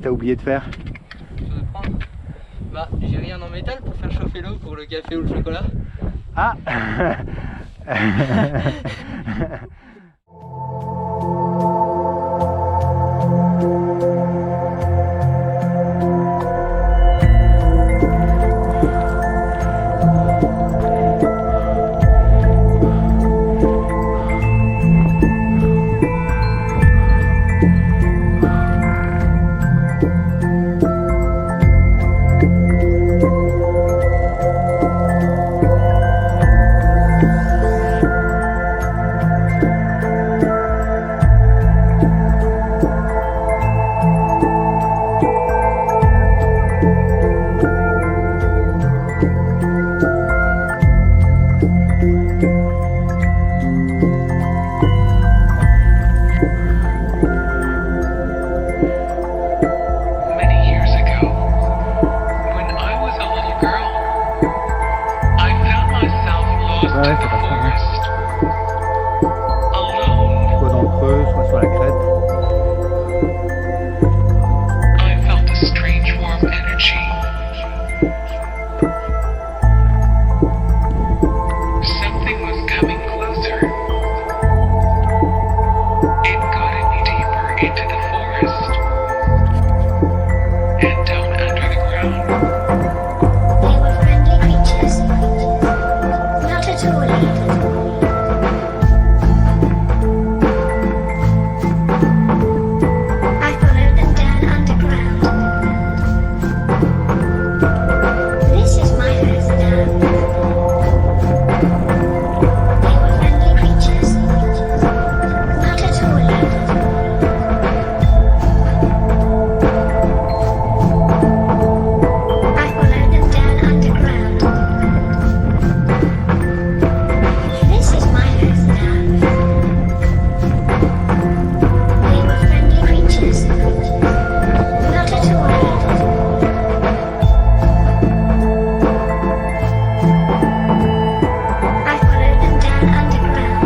t'as oublié de faire? Bah, j'ai rien en métal pour faire chauffer l'eau pour le café ou le chocolat. Ah. Ouais, c'est pas ça. Soit dans le creux, soit sur la crête. I felt a strange warm energy. Something was coming closer. It guided me deeper into the forest and down under the ground. They were friendly creatures, not at all evil. I followed them down underground. This is my house now. They were friendly creatures, not at all evil. I followed them down underground. This is my house now. They were friendly creatures, not at all evil. I followed them down underground.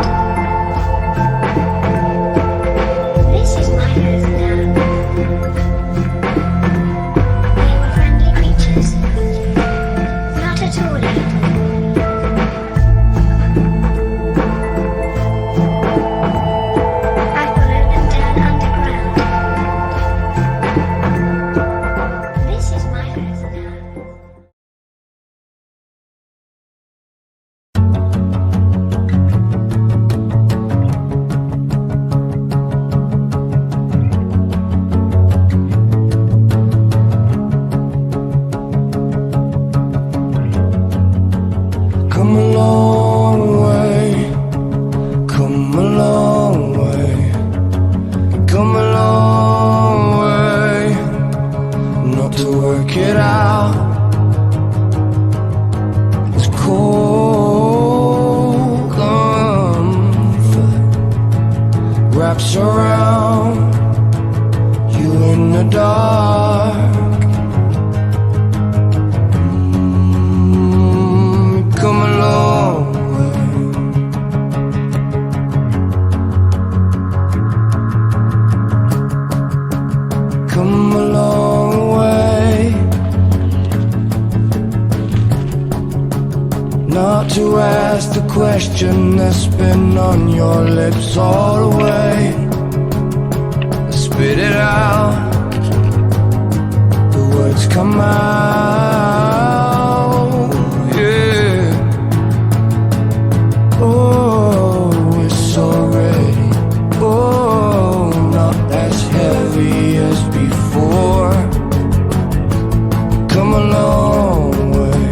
This is my house now. They were friendly creatures, not at all evil. I followed them down underground. This is my house now. Come a long way, come a long way, come a long way, not to work it out. It's cold comfort wraps around you in the dark. Come a long way. Come a long way. Not to ask the question that's been on your lips all the way. Spit it out. The words come out. Yeah. Oh, it's already, oh, not as heavy as before. Come a long way.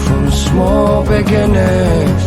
From small beginnings